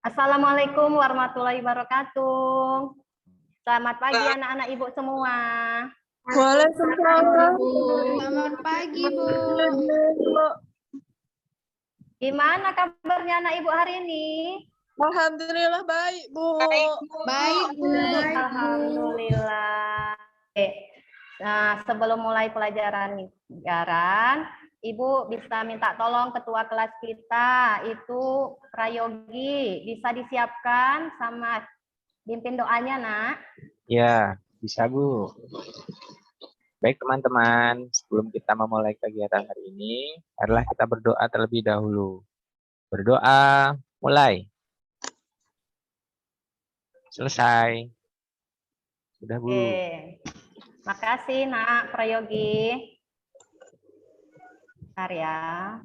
Assalamualaikum warahmatullahi wabarakatuh. Selamat pagi anak-anak ibu semua. Waalaikumsalam. Selamat pagi, Bu. Gimana kabarnya anak ibu hari ini? Alhamdulillah baik, Bu. Baik, Bu. Alhamdulillah. Oke. Nah, sebelum mulai pelajaran Ibu bisa minta tolong ketua kelas kita, itu Prayogi, bisa disiapkan sama pimpin doanya, Nak. Ya, bisa Bu. Baik teman-teman, sebelum kita memulai kegiatan hari ini, marilah kita berdoa terlebih dahulu. Berdoa, mulai. Selesai. Sudah Bu. Oke. Makasih Nak Prayogi. Bentar ya.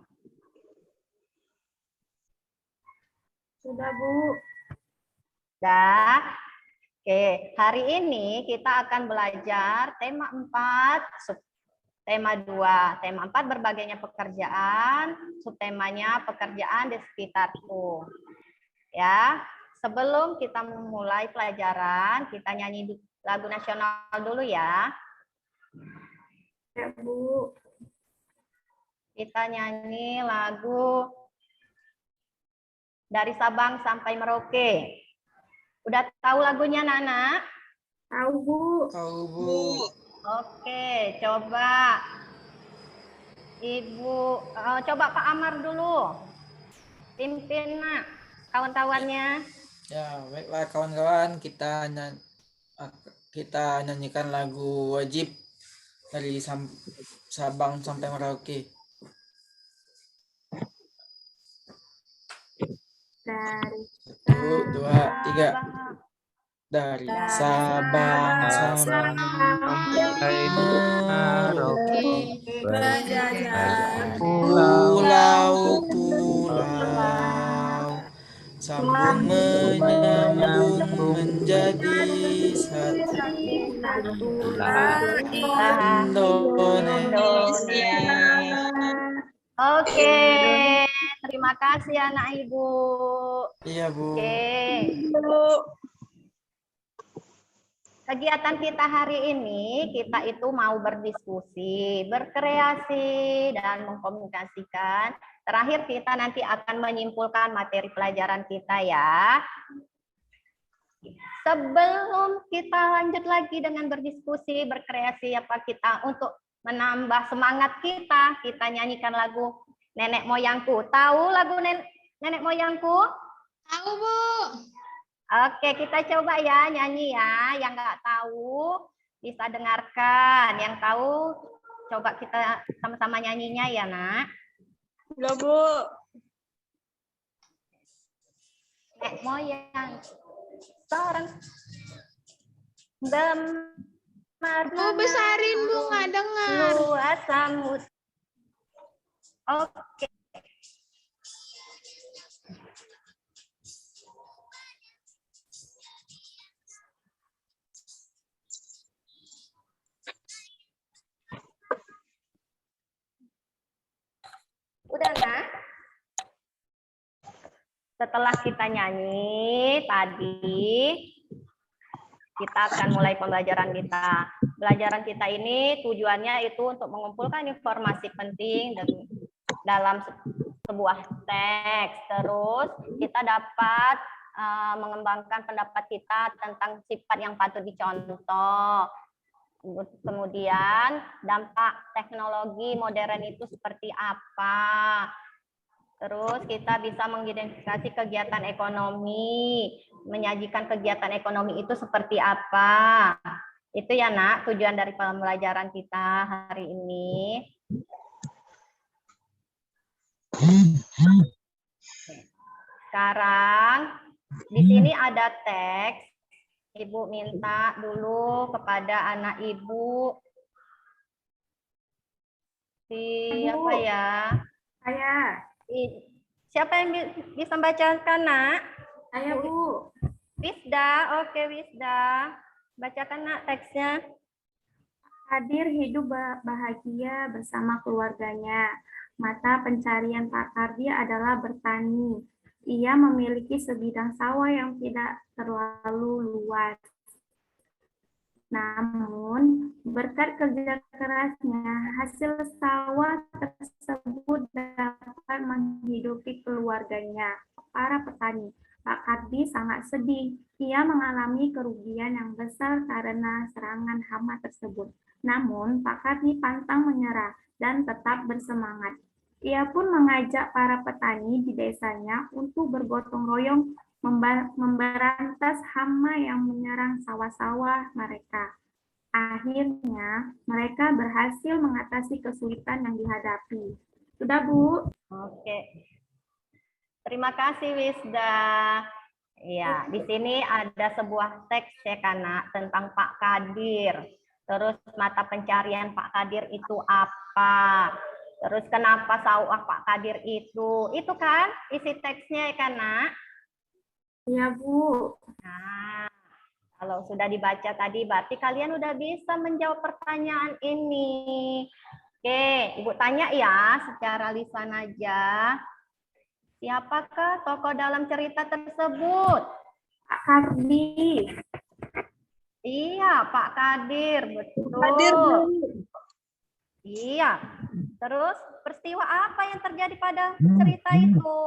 Sudah, Bu. Dah. Oke, hari ini kita akan belajar tema 4, subtema 2. Tema 4 berbagainya pekerjaan, subtemanya pekerjaan di sekitarku. Ya, sebelum kita memulai pelajaran, kita nyanyi lagu nasional dulu ya. Ya, Bu. Kita nyanyi lagu Dari Sabang Sampai Merauke. Udah tahu lagunya, Nana? Tahu, Bu. Tahu, Bu. Oke, coba Ibu, coba Pak Amar dulu. Pimpin, Nak, kawan-kawannya. Ya, baiklah kawan-kawan, kita nyanyikan lagu wajib dari Sabang sampai Merauke. Dari 1, 2, 3. Dari Sabang sampai Merauke, pulau-pulau, sambung menyambung menjadi satu Indonesia. Oke, terima kasih anak ibu. Iya, Bu. Oke. Kegiatan kita hari ini, kita itu mau berdiskusi, berkreasi, dan mengkomunikasikan. Terakhir kita nanti akan menyimpulkan materi pelajaran kita ya. Sebelum kita lanjut lagi dengan berdiskusi, berkreasi, apa kita untuk menambah semangat kita nyanyikan lagu Nenek Moyangku. Tahu lagu Nenek Moyangku? Tahu, Bu. Oke, kita coba ya nyanyi ya. Yang nggak tahu bisa dengarkan. Yang tahu coba kita sama-sama nyanyinya ya, Nak. Sudah, Bu. Nenek moyang seorang Demar. Bu, besarin, Bu, nggak dengar. Luas samud. Oke. Udah, Nak? Setelah kita nyanyi tadi, kita akan mulai pembelajaran kita. Pembelajaran kita ini tujuannya itu untuk mengumpulkan informasi penting dalam sebuah teks. Terus kita dapat mengembangkan pendapat kita tentang sifat yang patut dicontoh. Kemudian dampak teknologi modern itu seperti apa. Terus kita bisa mengidentifikasi kegiatan ekonomi, menyajikan kegiatan ekonomi itu seperti apa. Itu ya, Nak, tujuan dari pembelajaran kita hari ini. Sekarang di sini ada teks. Ibu minta dulu kepada anak ibu. Siapa ya? Saya. Siapa yang bisa bacakan, Nak? Saya, Bu. Wisda, oke Wisda. Bacakan, Nak, teksnya. Hadir hidup bahagia bersama keluarganya. Mata pencarian Pak Kardi adalah bertani. Ia memiliki sebidang sawah yang tidak terlalu luas. Namun, berkat kerja kerasnya, hasil sawah tersebut dapat menghidupi keluarganya, para petani. Pak Kardi sangat sedih. Ia mengalami kerugian yang besar karena serangan hama tersebut. Namun, Pak Kardi pantang menyerah dan tetap bersemangat. Ia pun mengajak para petani di desanya untuk bergotong royong memberantas hama yang menyerang sawah-sawah mereka. Akhirnya, mereka berhasil mengatasi kesulitan yang dihadapi. Sudah, Bu? Oke. Terima kasih Wisda. Ya, di sini ada sebuah teks ya Kana tentang Pak Kadir. Terus mata pencarian Pak Kadir itu apa? Terus kenapa sawah Pak Kadir itu? Itu kan isi teksnya ya Kana? Iya, Bu. Nah, kalau sudah dibaca tadi, berarti kalian udah bisa menjawab pertanyaan ini. Oke, Ibu tanya ya, secara lisan aja. Siapakah tokoh dalam cerita tersebut? Pak Kardi. Iya, Pak Kadir, betul. Kadir, Bu. Iya. Terus, peristiwa apa yang terjadi pada cerita itu?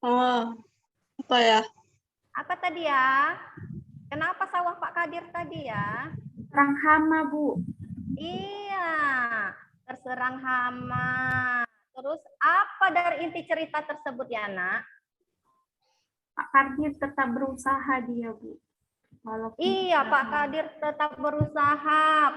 Oh, apa ya? Apa tadi ya? Kenapa sawah Pak Kadir tadi ya? Perang hama, Bu. Iya, terserang hama. Terus apa dari inti cerita tersebut ya, Nak? Pak Kardi tetap berusaha dia, Bu. Walaupun Iya, Pak Kadir tetap berusaha,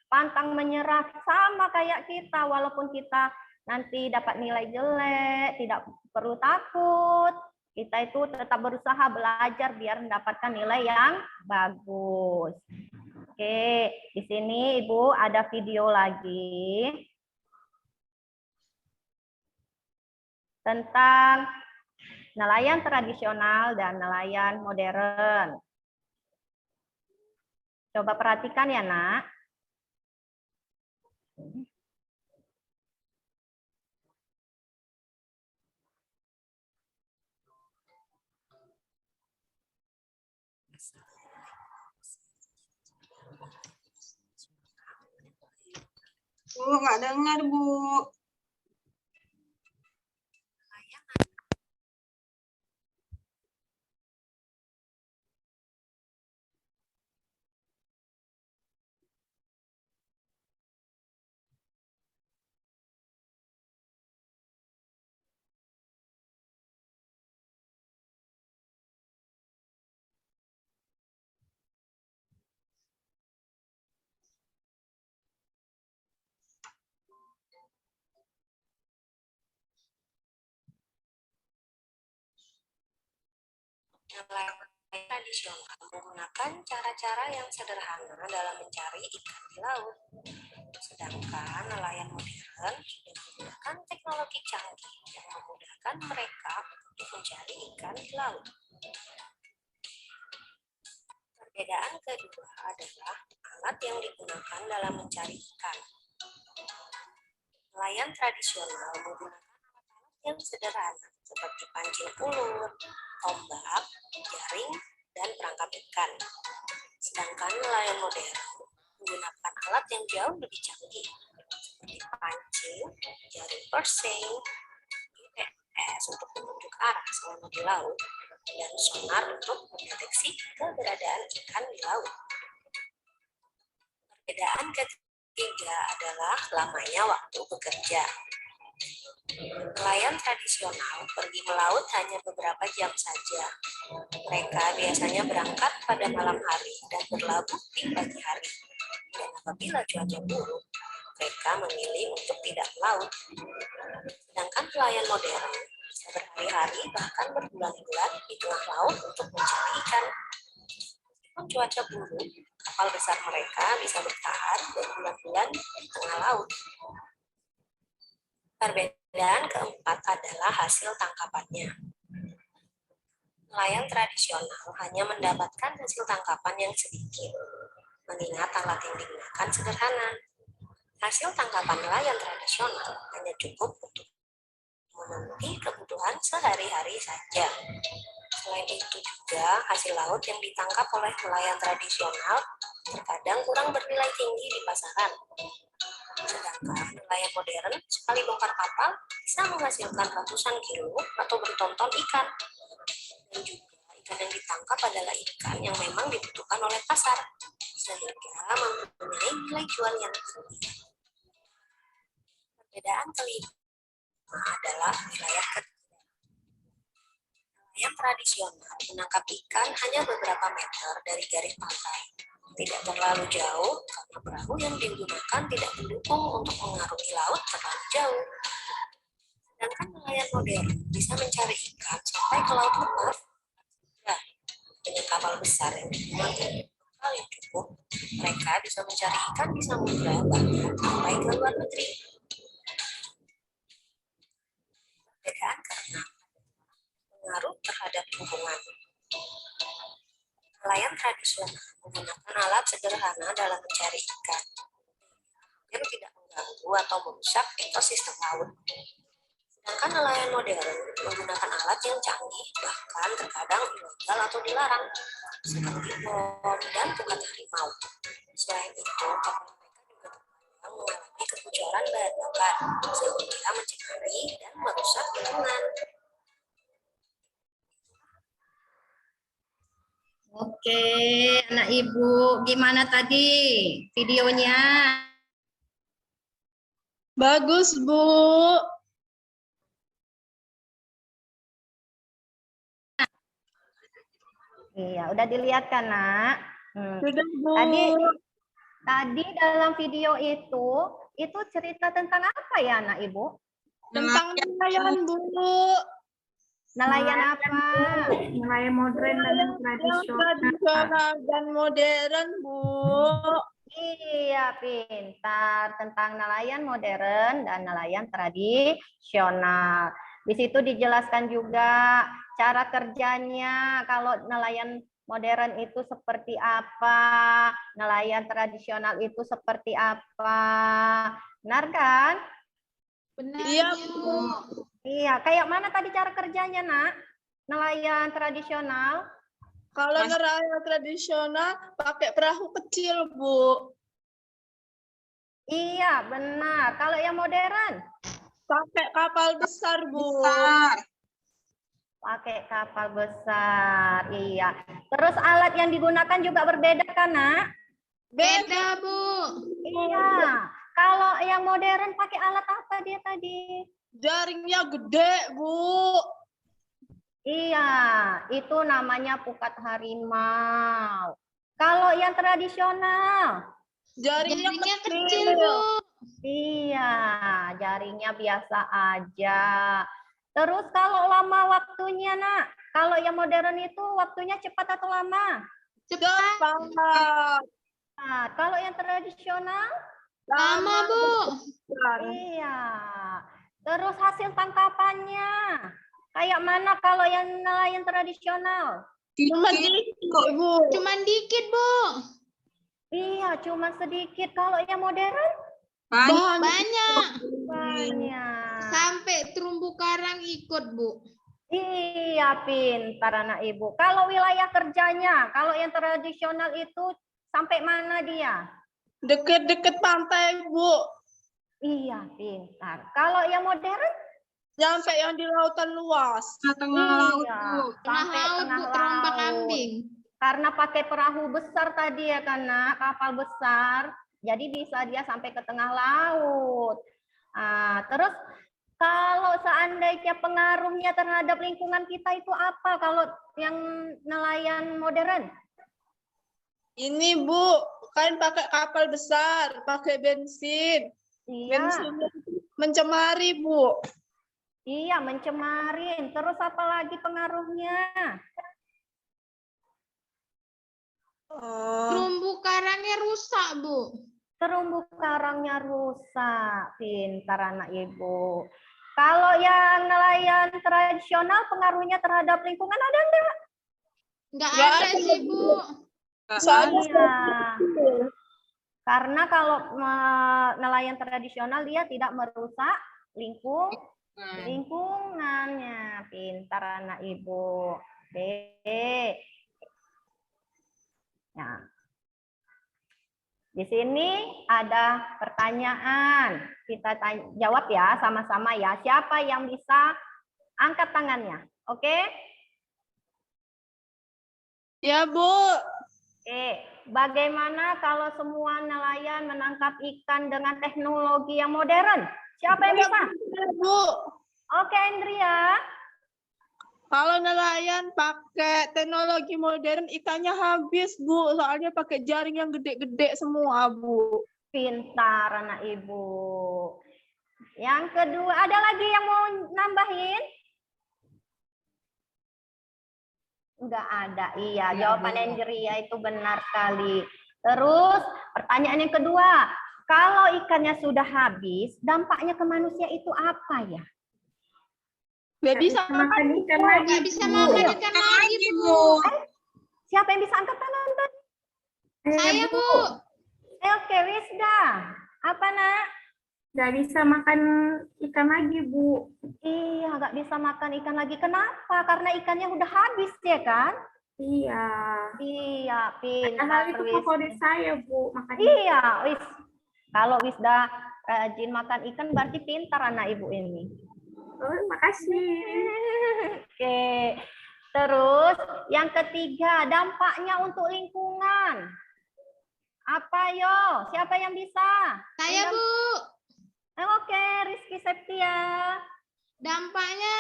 pantang menyerah, sama kayak kita, walaupun kita nanti dapat nilai jelek, tidak perlu takut. Kita itu tetap berusaha belajar biar mendapatkan nilai yang bagus. Oke, di sini Ibu ada video lagi tentang nelayan tradisional dan nelayan modern. Coba perhatikan ya, Nak. Bu, nggak dengar, Bu. Nelayan tradisional menggunakan cara-cara yang sederhana dalam mencari ikan di laut. Sedangkan nelayan modern sudah menggunakan teknologi canggih yang memudahkan mereka untuk mencari ikan di laut. Perbedaan kedua adalah alat yang digunakan dalam mencari ikan. Nelayan tradisional menggunakan alat yang sederhana seperti pancing ulur, tombak, jaring, dan perangkap ikan. Sedangkan nelayan modern menggunakan alat yang jauh lebih canggih seperti pancing, jaring persing, GPS untuk menunjuk arah selama di laut, dan sonar untuk mendeteksi keberadaan ikan di laut. Perbedaan ketiga adalah lamanya waktu bekerja. Nelayan tradisional pergi melaut hanya beberapa jam saja. Mereka biasanya berangkat pada malam hari dan berlabuh di pagi hari. Dan apabila cuaca buruk, mereka memilih untuk tidak melaut. Sedangkan nelayan modern bisa berhari-hari bahkan berbulan-bulan di tengah laut untuk mencari ikan. Meskipun cuaca buruk, kapal besar mereka bisa bertahan berbulan-bulan di tengah laut. Perbedaan keempat adalah hasil tangkapannya. Nelayan tradisional hanya mendapatkan hasil tangkapan yang sedikit, mengingat alat yang digunakan sederhana. Hasil tangkapan nelayan tradisional hanya cukup untuk memenuhi kebutuhan sehari-hari saja. Selain itu juga, hasil laut yang ditangkap oleh nelayan tradisional terkadang kurang bernilai tinggi di pasaran. Sedangkan nelayan modern sekali bongkar kapal bisa menghasilkan ratusan kilo atau bertonton ikan. Dan juga ikan yang ditangkap adalah ikan yang memang dibutuhkan oleh pasar, sehingga mempunyai nilai jual yang tinggi. Perbedaan kelima adalah wilayah kerja. Nelayan tradisional menangkap ikan hanya beberapa meter dari garis pantai. Tidak terlalu jauh karena perahu yang digunakan tidak mendukung untuk mengarungi laut terlalu jauh. Sedangkan nelayan modern bisa mencari ikan sampai ke laut lepas. Nah, dengan kapal besar yang digunakan bekal yang cukup, mereka bisa mencari ikan di samudra bahkan sampai ke luar negeri. Perbedaan karena pengaruh terhadap lingkungan. Nelayan tradisional menggunakan alat sederhana dalam mencari ikan yang tidak mengganggu atau merusak ekosistem laut. Sedangkan nelayan modern menggunakan alat yang canggih, bahkan terkadang ilegal atau dilarang, seperti bom dan pukat harimau. Selain itu, kapal mereka juga terkadang mengalami kebocoran bahan bakar, sehingga mencemari dan merusak lingkungan. Oke, anak ibu, gimana tadi videonya? Bagus, Bu. Iya, udah dilihat kan, Nak? Sudah, Bu. Tadi dalam video itu cerita tentang apa ya, anak ibu? Tentang nelayan, Bu. Nelayan apa? Nelayan modern dan Yang tradisional. tradisional dan modern, Bu. Iya, pintar. Tentang nelayan modern dan nelayan tradisional. Di situ dijelaskan juga cara kerjanya. Kalau nelayan modern itu seperti apa, nelayan tradisional itu seperti apa. Benar kan? Benar, Iya, Bu. Iya, kayak mana tadi cara kerjanya, Nak? Nelayan tradisional? Kalau nelayan tradisional pakai perahu kecil, Bu. Iya, benar. Kalau yang modern? Pakai kapal besar, Bu. Pakai kapal besar, iya. Terus alat yang digunakan juga berbeda kan, Nak? Beda, Bu. Iya. Kalau yang modern pakai alat apa dia tadi? Jaringnya gede, Bu. Iya, itu namanya pukat harimau. Kalau yang tradisional? Jaringnya Jaringnya kecil. kecil, Bu. Iya, jaringnya biasa aja. Terus kalau lama waktunya, Nak? Kalau yang modern itu waktunya cepat atau lama? Cepat. Nah, kalau yang tradisional? Lama, Bu. Iya. Terus hasil tangkapannya? Kayak mana kalau yang nelayan tradisional? Cuma dikit, Bu. Cuman dikit, Bu. Iya, cuma sedikit. Kalau yang modern? Banyak. Banyak. Sampai terumbu karang ikut, Bu. Iya, pintar anak ibu. Kalau wilayah kerjanya, kalau yang tradisional itu sampai mana dia? Deket-deket pantai, Bu. Iya, pintar. Kalau yang modern? Sampai yang di lautan luas. Iya, Tengah sampai laut, tengah Bu, terombang laut. ambing. Karena pakai perahu besar tadi ya kan, Nak, kapal besar. Jadi bisa dia sampai ke tengah laut. Nah, terus kalau seandainya pengaruhnya terhadap lingkungan kita itu apa kalau yang nelayan modern? Ini, Bu, kan pakai kapal besar, pakai bensin. Iya, Bensin mencemari, Bu. iya mencemarin. Terus apa lagi pengaruhnya? Terumbu karangnya rusak, Bu. Terumbu karangnya rusak. Pintar anak ibu. Kalau yang nelayan tradisional pengaruhnya terhadap lingkungan ada enggak? Nggak Nggak ada ada, sih, Bu. Soalnya Iya. Karena kalau nelayan tradisional dia tidak merusak lingkungan. Lingkungannya. Pintar anak ibu. Oke. Nah, di sini ada pertanyaan. Kita jawab ya sama-sama ya. Siapa yang bisa angkat tangannya? Oke? Ya, Bu. Oke. Bagaimana kalau semua nelayan menangkap ikan dengan teknologi yang modern? Siapa yang bisa? Ya, Bu. Oke, Andrea. Kalau nelayan pakai teknologi modern, ikannya habis, Bu. Soalnya pakai jaring yang gede-gede semua, Bu. Pintar anak ibu. Yang kedua, ada lagi yang mau nambahin? Enggak ada. Iya, jawaban Andrea itu benar sekali. Terus, pertanyaan yang kedua. Kalau ikannya sudah habis, dampaknya ke manusia itu apa ya? Nggak bisa makan ikan lagi. Nggak bisa Bu. makan ikan lagi, Bu. Siapa yang bisa angkat tangan tadi? Saya, Bu. Oke, Wisda. Apa, Nak? Nggak bisa makan ikan lagi, Bu. Iya, nggak bisa makan ikan lagi. Kenapa? Karena ikannya udah habis, ya kan? Iya. Iya, Padahal pintar itu Wisda. favorit saya, Bu, makan ikan. Iya, kalau Wisda rajin makan ikan berarti pintar anak ibu ini. Oh, makasih. Oke. Terus yang ketiga, dampaknya untuk lingkungan. Apa yo? Siapa yang bisa? Saya, Bu. Oke, Rizky Septia. Dampaknya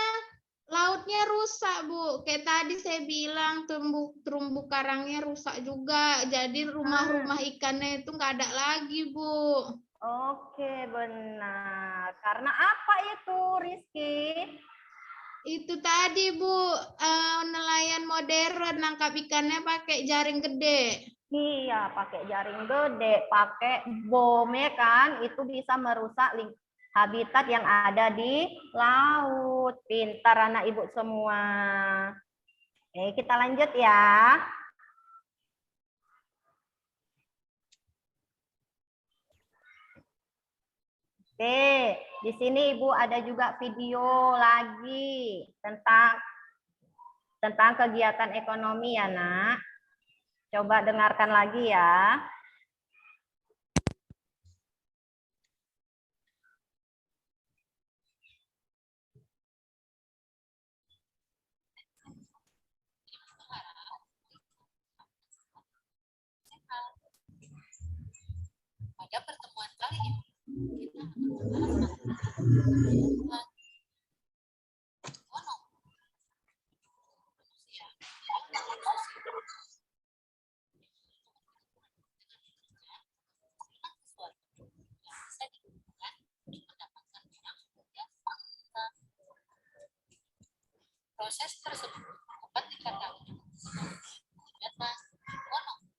lautnya rusak, Bu. Kayak tadi saya bilang terumbu karangnya rusak juga. Jadi rumah-rumah ikannya itu nggak ada lagi, Bu. Oke, benar. Karena apa itu, Rizky? Itu tadi, Bu, nelayan modern nangkap ikannya pakai jaring gede. Iya, pakai jaring gede, pakai bom ya kan, itu bisa merusak habitat yang ada di laut. Pintar anak ibu semua. Oke, kita lanjut ya. Oke, di sini Ibu ada juga video lagi tentang kegiatan ekonomi ya, Nak. Coba dengarkan lagi ya. Pada pertemuan kali ini, kita akan membahas ekonomi. Proses tersebut dapat dikatakan kegiatan ekonomi.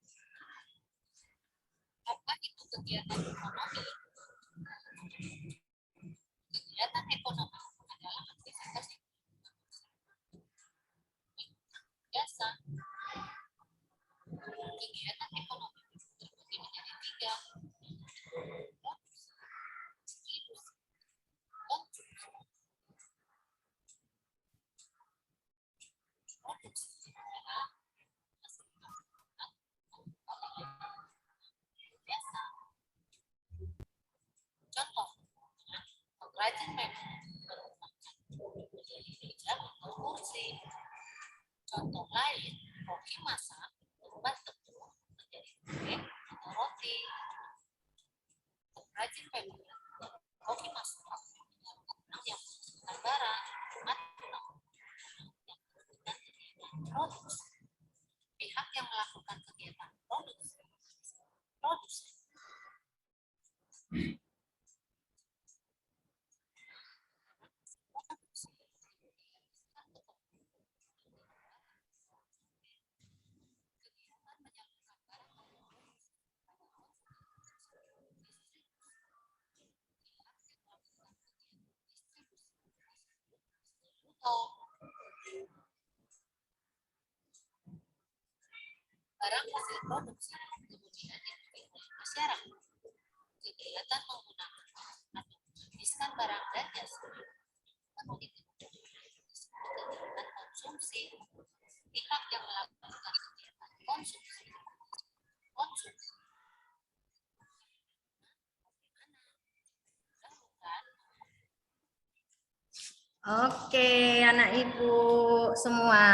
Apa itu kegiatan ekonomi? Kegiatan ekonomi adalah aktivitas yang biasa. Kegiatan ekonomi terbagi menjadi 3. Produksi, distribusi, konsumsi. Produksi adalah biasa. Contoh, pengrajin mebel menjadi meja atau kursi. Contoh lain, koki masak membuat tepung menjadi kue atau roti. Pengrajin mebel koki masak yang menghasilkan barang atau yang melakukan kegiatan produksi. Pihak yang melakukan kegiatan produksi. Barang hasil produksi kemudian dibeli oleh masyarakat. Kegiatan menggunakan atau menghabiskan barang dan jasa Oke, anak ibu semua.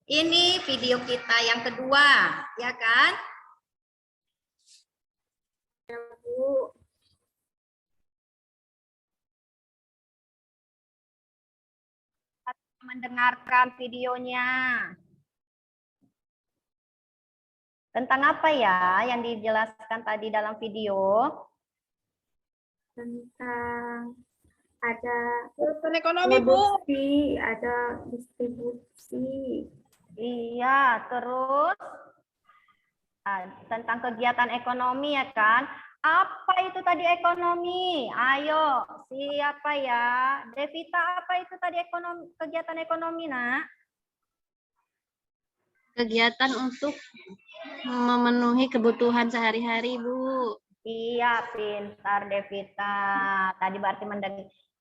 Ini video kita yang kedua, ya kan? Bu. Mendengarkan videonya. Tentang apa ya yang dijelaskan tadi dalam video? Tentang ada Urusan ekonomi, Bu. produksi, ada distribusi. Iya, terus tentang kegiatan ekonomi ya kan? Apa itu tadi ekonomi? Ayo, siapa ya? Devita, apa itu tadi ekonomi, kegiatan ekonomi, Nak? Kegiatan untuk memenuhi kebutuhan sehari-hari, Bu. Iya, pintar Devita. Tadi berarti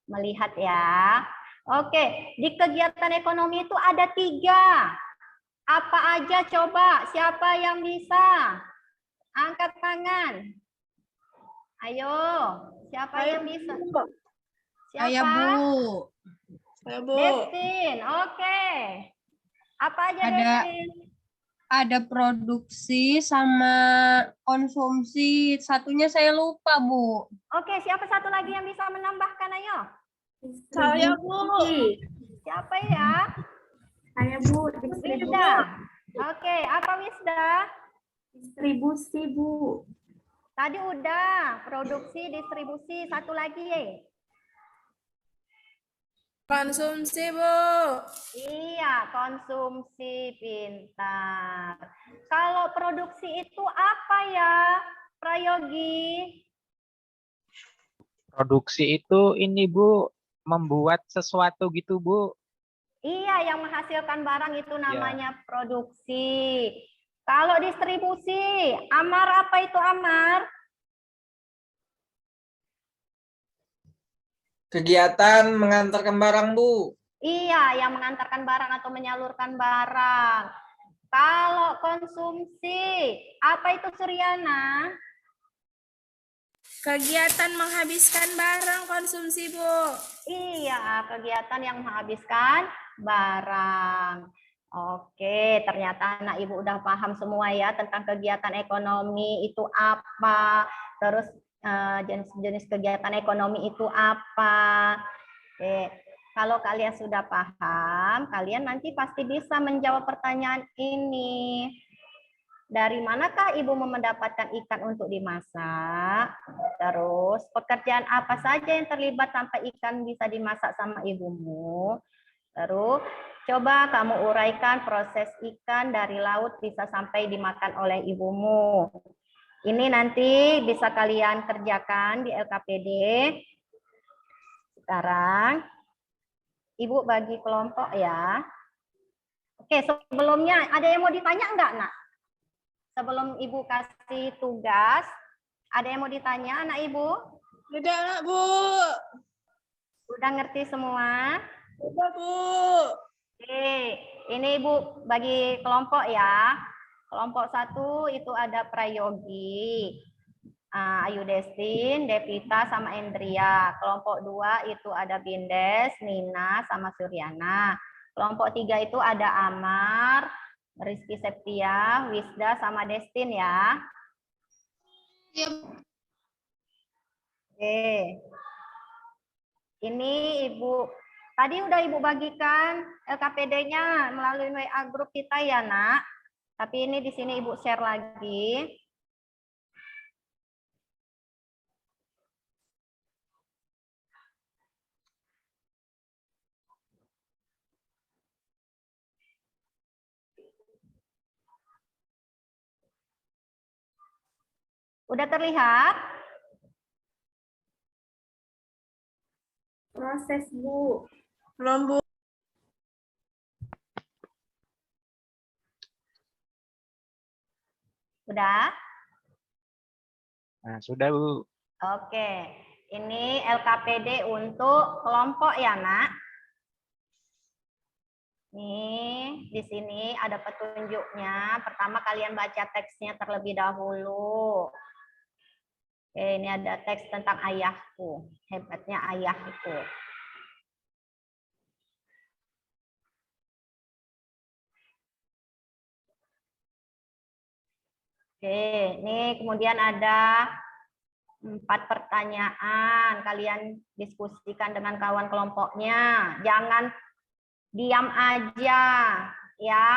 melihat ya. Oke, di kegiatan ekonomi itu ada 3. Apa aja coba? Siapa yang bisa? Angkat tangan. Ayo, siapa yang bisa? Siapa? Saya, Bu. Saya, Bu. Destin, oke. Apa aja Destin? Ada produksi sama konsumsi. Satunya saya lupa, Bu. Oke, siapa satu lagi yang bisa menambahkan? Ayo. Saya, Bu. Distribusi. Siapa ya? Saya, Bu. Wisda. Oke, apa Wisda? Distribusi, Bu. Tadi udah, produksi, distribusi, satu lagi. Konsumsi, Bu. Iya, konsumsi, pintar. Kalau produksi itu apa ya, Prayogi? Produksi itu ini Bu, membuat sesuatu gitu Bu. Iya, yang menghasilkan barang itu namanya produksi. Kalau distribusi, Amar apa itu Amar? Kegiatan mengantarkan barang, Bu. Iya, yang mengantarkan barang atau menyalurkan barang. Kalau konsumsi, apa itu Suryana? Kegiatan menghabiskan barang konsumsi, Bu. Iya, kegiatan yang menghabiskan barang. Oke, ternyata anak ibu udah paham semua ya tentang kegiatan ekonomi itu apa, terus jenis-jenis kegiatan ekonomi itu apa. Oke, kalau kalian sudah paham, kalian nanti pasti bisa menjawab pertanyaan ini. Dari manakah ibu mendapatkan ikan untuk dimasak? Terus pekerjaan apa saja yang terlibat sampai ikan bisa dimasak sama ibumu? Terus coba kamu uraikan proses ikan dari laut bisa sampai dimakan oleh ibumu. Ini nanti bisa kalian kerjakan di LKPD. Sekarang ibu bagi kelompok ya. Oke, sebelumnya ada yang mau ditanya enggak, Nak? Sebelum ibu kasih tugas, ada yang mau ditanya anak ibu? Tidak, Bu. Udah ngerti semua? Udah, Bu. Oke, ini ibu bagi kelompok ya. Kelompok 1 itu ada Prayogi, Ayu Destin, Devita sama Endria. Kelompok 2 itu ada Bindes, Nina sama Suryana. Kelompok 3 itu ada Amar, Rizky Septia, Wisda sama Destin ya. Ya, Oke. Ini ibu tadi udah ibu bagikan LKPD-nya melalui WA grup kita ya, Nak. Tapi ini di sini ibu share lagi. Udah terlihat? Proses, Bu. Belum, Bu. Udah? Nah, sudah Bu. Oke. Ini LKPD untuk kelompok ya, Nak. Nih, di sini ada petunjuknya. Pertama kalian baca teksnya terlebih dahulu. Oke, ini ada teks tentang ayahku. Hebatnya ayahku. Oke, ini kemudian ada 4 pertanyaan. Kalian diskusikan dengan kawan kelompoknya. Jangan diam aja, ya.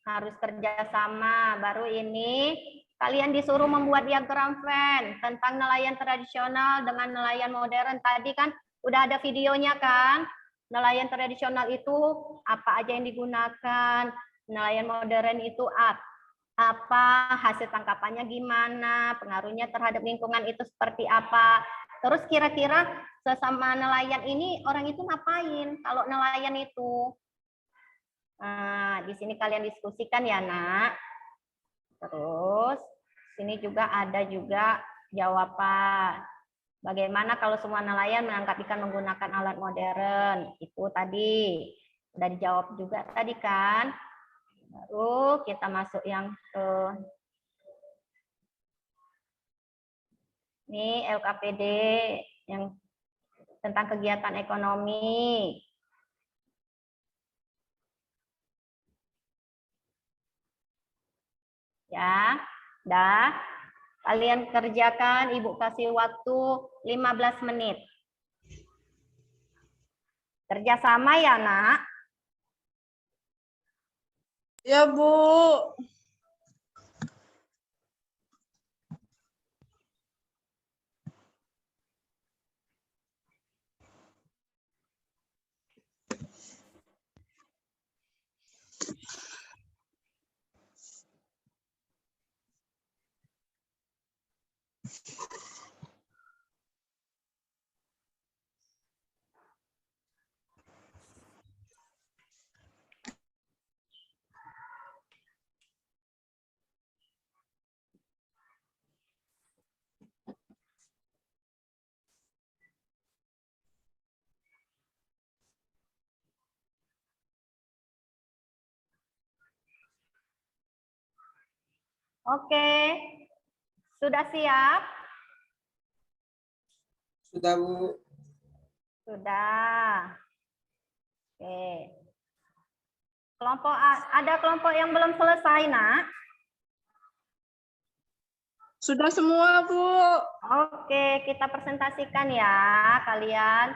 Harus kerjasama. Baru ini kalian disuruh membuat diagram Venn tentang nelayan tradisional dengan nelayan modern. Tadi kan udah ada videonya kan? Nelayan tradisional itu apa aja yang digunakan? Nelayan modern itu apa, hasil tangkapannya gimana, pengaruhnya terhadap lingkungan itu seperti apa. Terus kira-kira sesama nelayan ini orang itu ngapain kalau nelayan itu? Nah, di sini kalian diskusikan ya, Nak. Terus sini juga ada juga jawaban. Bagaimana kalau semua nelayan menangkap ikan menggunakan alat modern? Itu tadi udah dijawab juga tadi kan. Baru kita masuk yang ke ini LKPD yang tentang kegiatan ekonomi. Ya, dah. Kalian kerjakan, Ibu kasih waktu 15 menit. Kerjasama ya, Nak? Ya, Bu. Oke. Sudah siap? Sudah, Bu. Sudah. Oke. Ada kelompok yang belum selesai, Nak? Sudah semua, Bu. Oke, kita presentasikan ya, kalian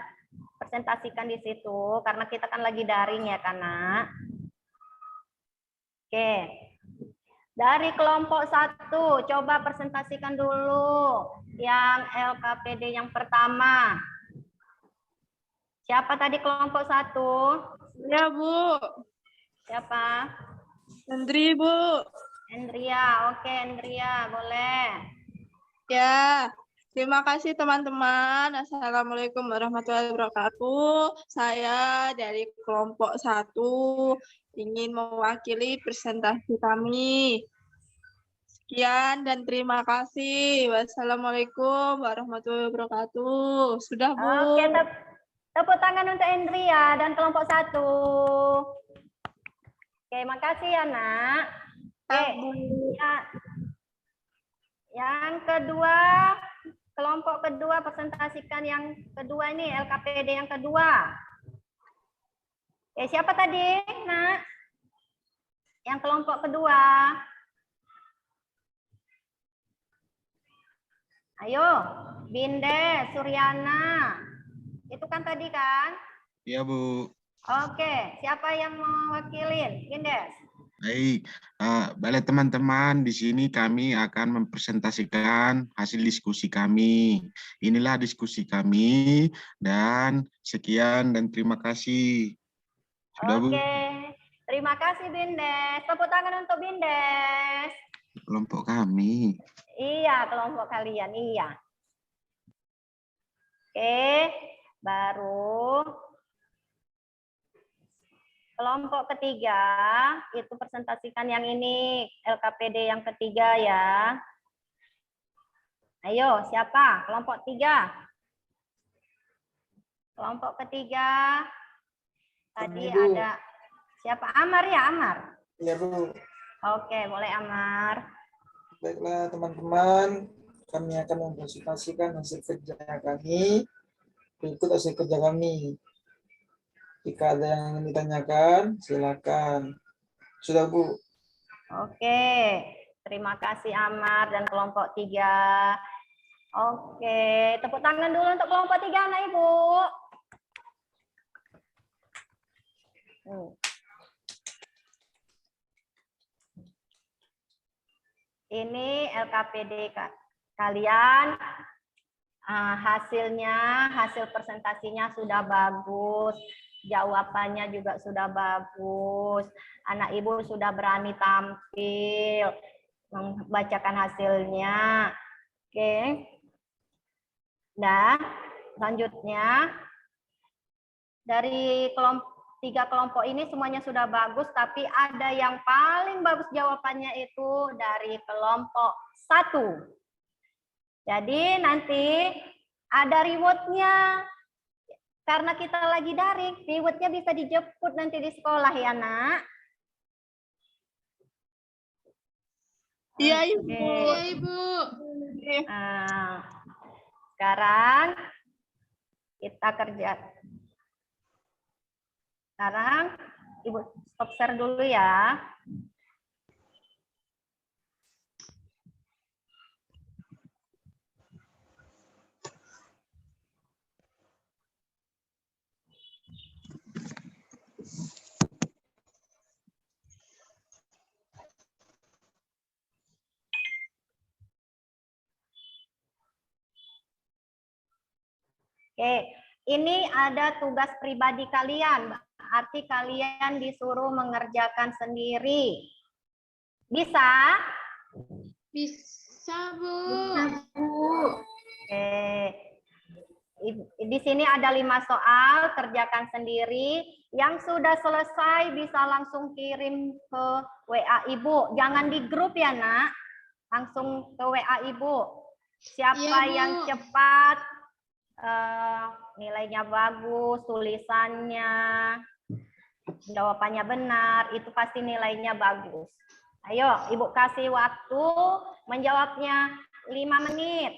presentasikan di situ karena kita kan lagi daring ya, kan, Nak? Oke. Dari kelompok 1, coba presentasikan dulu yang LKPD yang pertama. Siapa tadi kelompok 1? Ya, Bu. Siapa? Hendri, Bu. Hendria. Oke, Hendria, boleh. Ya, terima kasih teman-teman. Assalamualaikum warahmatullahi wabarakatuh. Saya dari kelompok 1 ingin mewakili presentasi kami. Sekian dan terima kasih. Wassalamualaikum warahmatullahi wabarakatuh. Sudah, Bu. Oke, tepuk tangan untuk Hendria dan kelompok 1. Oke, makasih ya, Nak. Oke, ya. Yang kedua, kelompok kedua presentasikan yang kedua ini LKPD yang kedua. Oke, siapa tadi, Nak? Yang kelompok kedua. Ayo, Binde, Suryana. Itu kan tadi kan? Iya, Bu. Oke, siapa yang mau wakilin? Bindes. Baik, baik teman-teman, di sini kami akan mempresentasikan hasil diskusi kami. Inilah diskusi kami, dan sekian dan terima kasih. Sudah, Bu? Oke, terima kasih Bindes. Tepuk tangan untuk Bindes. Kelompok kami. Iya, kelompok kalian, iya. Oke, baru kelompok ketiga, itu presentasikan yang ini, LKPD yang ketiga ya. Ayo, siapa? Kelompok 3. Kelompok ketiga, tadi ada siapa? Amar ya, Amar? Iya, Bu. Oke, boleh Amar. Baiklah, teman-teman. Kami akan mempresentasikan hasil kerja kami. Berikut hasil kerja kami. Jika ada yang ingin ditanyakan, silakan. Sudah, Bu? Oke, Terima kasih Amar dan kelompok 3. Oke, tepuk tangan dulu untuk kelompok 3 anak Ibu. Ini LKPD kalian. Hasil presentasinya sudah bagus. Jawabannya juga sudah bagus. Anak Ibu sudah berani tampil membacakan hasilnya. Oke. Nah, selanjutnya dari 3 kelompok ini semuanya sudah bagus, tapi ada yang paling bagus jawabannya itu dari kelompok 1. Jadi nanti ada rewardnya. Karena kita lagi daring, rewardnya bisa dijemput nanti di sekolah ya, Nak. Iya, Ibu. Iya, Ibu. Nah, sekarang kita kerja. Sekarang Ibu stop share dulu ya. Oke, ini ada tugas pribadi kalian. Arti kalian disuruh mengerjakan sendiri. Bisa? Bisa, Bu. Oke. Di sini ada 5 soal, kerjakan sendiri. Yang sudah selesai bisa langsung kirim ke WA Ibu. Jangan di grup ya, Nak. Langsung ke WA Ibu. Siapa Iya, Bu. yang cepat, nilainya bagus, tulisannya, jawabannya benar, itu pasti nilainya bagus. Ayo, Ibu kasih waktu menjawabnya 5 menit.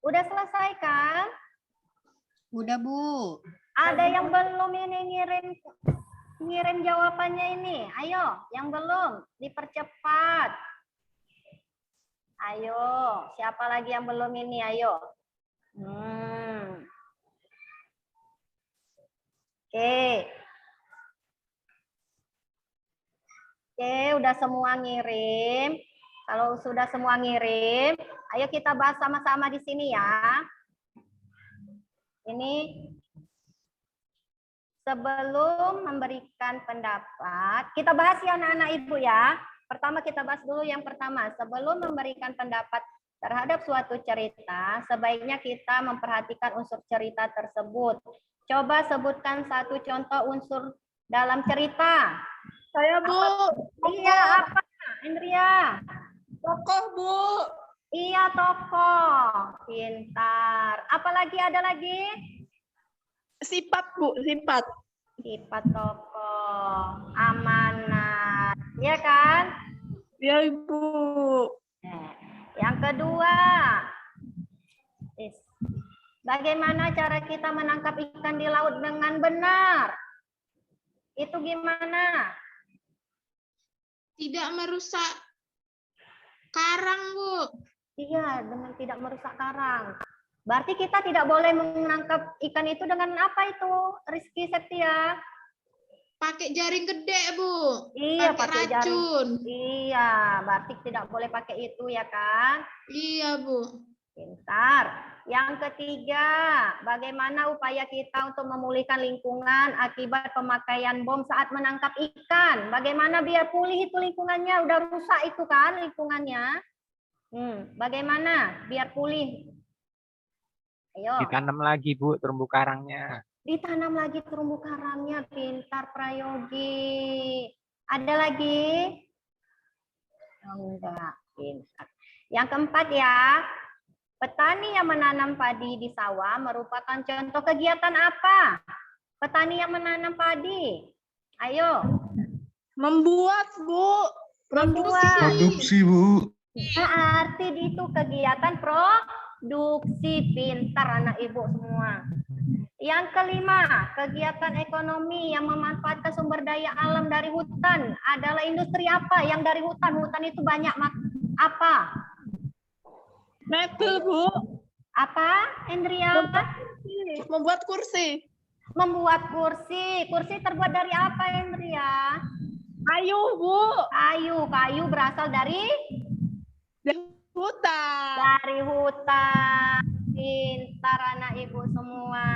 Udah selesai kan? Udah, Bu. Ada yang belum ini ngirim jawabannya ini? Ayo, yang belum dipercepat. Ayo, siapa lagi yang belum ini? Ayo. Oke. Oke, udah semua ngirim. Kalau sudah semua ngirim, ayo kita bahas sama-sama di sini ya. Ini sebelum memberikan pendapat, kita bahas ya anak-anak Ibu ya. Pertama kita bahas dulu yang pertama. Sebelum memberikan pendapat terhadap suatu cerita, sebaiknya kita memperhatikan unsur cerita tersebut. Coba sebutkan satu contoh unsur dalam cerita. Saya, Bu. Iya, apa? Andrea. Tokoh, Bu. Iya, tokoh. Pintar. Apalagi ada lagi? Sifat, Bu. Sifat. Sifat tokoh. Amanat. Iya kan? Ya, Ibu. Yang kedua. Bagaimana cara kita menangkap ikan di laut dengan benar? Itu gimana? Tidak merusak karang, Bu. Iya, dengan tidak merusak karang. Berarti kita tidak boleh menangkap ikan itu dengan apa itu, Rizky Septia? Pakai jaring gede, Bu. Iya, pakai jaring. racun. Iya, berarti tidak boleh pakai itu ya kan? Iya, Bu. Pintar. Yang ketiga, bagaimana upaya kita untuk memulihkan lingkungan akibat pemakaian bom saat menangkap ikan? Bagaimana biar pulih itu lingkungannya? Udah rusak itu kan lingkungannya. Bagaimana biar pulih? Ayo. Ditanam lagi, Bu, terumbu karangnya. Ditanam lagi terumbu karangnya. Pintar Prayogi. Ada lagi? Enggak, pintar. Yang keempat ya. Petani yang menanam padi di sawah merupakan contoh kegiatan apa? Petani yang menanam padi. Ayo. Membuat, Bu. Produksi, Bu. Berarti itu kegiatan produksi. Pintar anak ibu semua. Yang kelima, kegiatan ekonomi yang memanfaatkan sumber daya alam dari hutan adalah industri apa yang dari hutan? Hutan itu banyak apa? Mebel, Bu. Apa, Endria? Membuat kursi. Membuat kursi. Kursi terbuat dari apa, Endria? Kayu, Bu. Kayu berasal dari hutan. Dari hutan. Pintar anak ibu semua.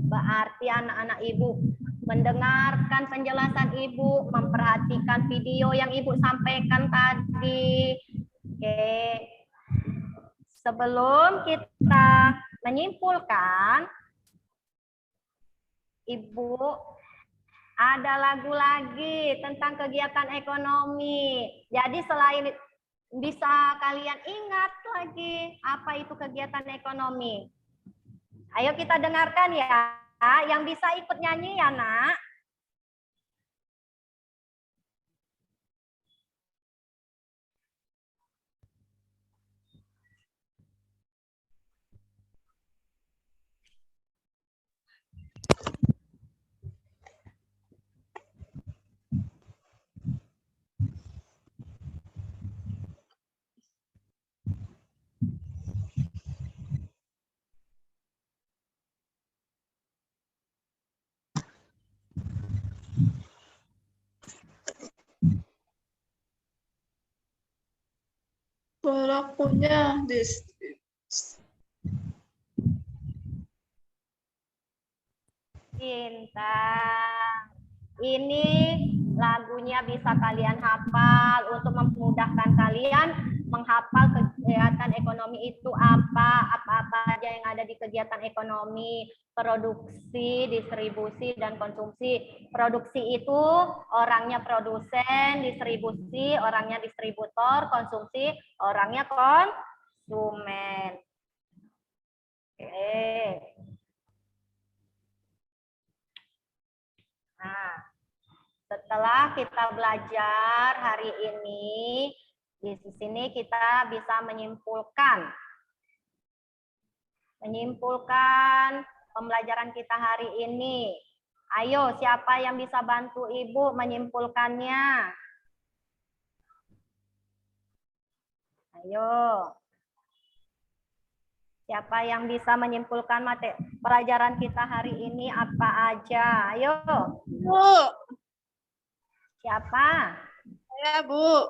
Berarti anak-anak ibu mendengarkan penjelasan ibu, memperhatikan video yang ibu sampaikan tadi. Oke. Sebelum kita menyimpulkan, Ibu, ada lagu lagi tentang kegiatan ekonomi. Jadi selain bisa kalian ingat lagi apa itu kegiatan ekonomi. Ayo kita dengarkan ya. Yang bisa ikut nyanyi ya, Nak. Pelakunya Pintar. Ini lagunya bisa kalian hafal untuk memudahkan kalian menghafal kegiatan ekonomi itu apa-apa aja yang ada di kegiatan ekonomi, produksi, distribusi, dan konsumsi. Produksi itu orangnya produsen, distribusi orangnya distributor, konsumsi orangnya konsumen. Oke. Nah, setelah kita belajar hari ini, di sini kita bisa menyimpulkan pembelajaran kita hari ini. Ayo, siapa yang bisa bantu Ibu menyimpulkannya? Ayo. Siapa yang bisa menyimpulkan pelajaran kita hari ini apa aja? Ayo. Bu. Siapa? Saya, Bu.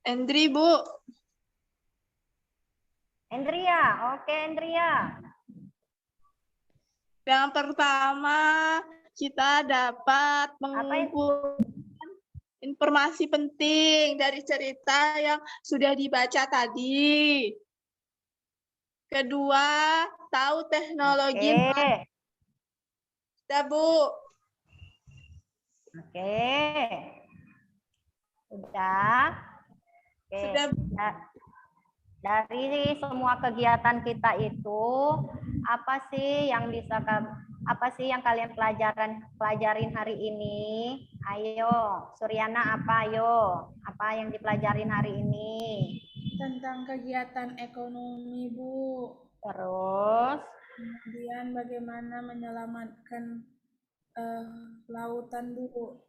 Endri, Bu. Endria. Oke, Endria. Yang pertama, kita dapat mengumpulkan informasi penting dari cerita yang sudah dibaca tadi. Kedua, tahu teknologi. Sudah, Bu. Oke. Sudah. Oke. Sudah. Dari semua kegiatan kita itu, apa sih yang kalian pelajarin hari ini? Ayo, Suryana apa yang dipelajarin hari ini? Tentang kegiatan ekonomi, Bu. Terus? Kemudian bagaimana menyelamatkan lautan, Bu.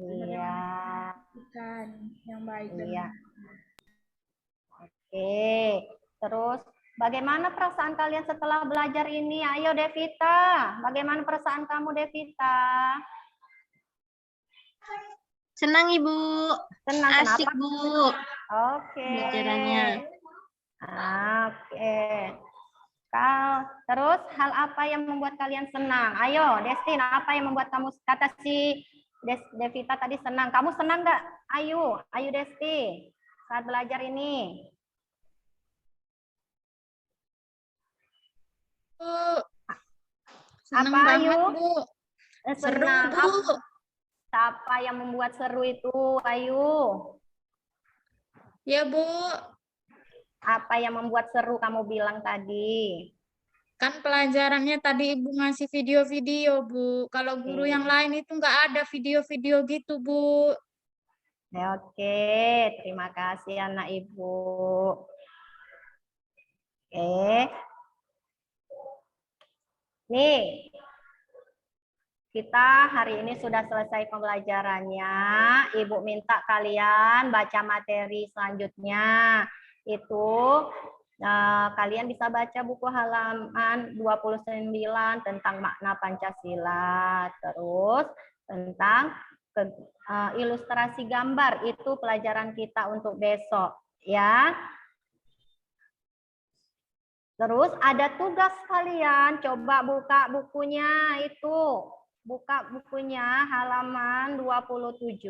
Iya. Ikan yang baik. Iya. Oke. Terus bagaimana perasaan kalian setelah belajar ini? Ayo Devita, bagaimana perasaan kamu Devita? Senang Ibu. Senang. Asik Kenapa? Bu. Oke. pembelajarannya. Oke. Terus hal apa yang membuat kalian senang? Ayo, Destin, apa yang membuat kamu, kata si Devita tadi senang. Kamu senang nggak? Ayo Desti, saat belajar ini. Bu. Senang Apa, banget, Ayu? Bu. Seru, Senang. Bu. Apa yang membuat seru itu? Ayo. Ya, Bu. Apa yang membuat seru kamu bilang tadi? Kan pelajarannya tadi Ibu ngasih video-video, Bu. Kalau guru yang lain itu nggak ada video-video gitu, Bu. Oke, terima kasih anak Ibu. Oke. Nih, kita hari ini sudah selesai pembelajarannya. Ibu minta kalian baca materi selanjutnya. Itu kalian bisa baca buku halaman 29 tentang makna Pancasila. Terus tentang ilustrasi gambar, itu pelajaran kita untuk besok, ya. Terus ada tugas kalian, coba buka bukunya itu. Buka bukunya halaman 27.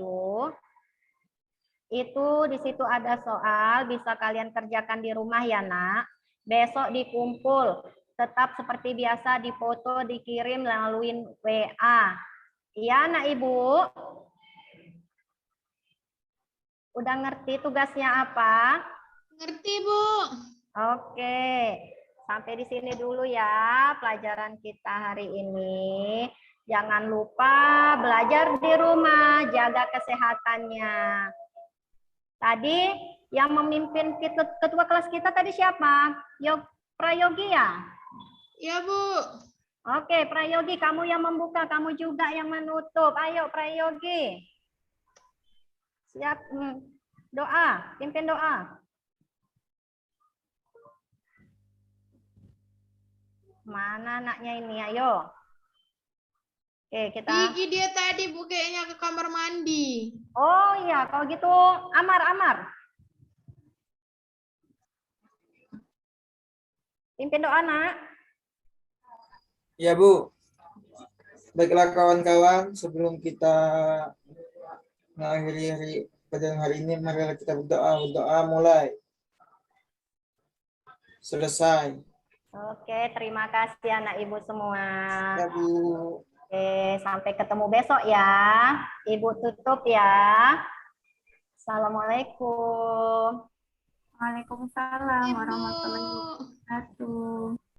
Itu di situ ada soal, bisa kalian kerjakan di rumah ya, Nak. Besok dikumpul, tetap seperti biasa dipoto, dikirim melalui WA. Iya, Nak Ibu? Udah ngerti tugasnya apa? Ngerti, Bu. Oke. Sampai di sini dulu ya pelajaran kita hari ini. Jangan lupa belajar di rumah, jaga kesehatannya. Tadi yang memimpin ketua kelas kita tadi siapa? Prayogi ya? Ya, Bu. Oke, Prayogi, kamu yang membuka, kamu juga yang menutup. Ayo, Prayogi. Siap. Doa, pimpin doa. Mana anaknya ini? Ayo. Oke, kita. Pergi dia tadi, Bu, kayaknya ke kamar mandi. Oh iya, kalau gitu Amar. Pimpin doa, Nak. Ya, Bu. Baiklah kawan-kawan, sebelum kita mengakhiri pada hari ini, marilah kita berdoa. Berdoa mulai. Selesai. Oke, terima kasih anak Ibu semua. Ya, Bu. Oke, sampai ketemu besok ya. Ibu tutup ya. Assalamualaikum. Waalaikumsalam warahmatullahi wabarakatuh.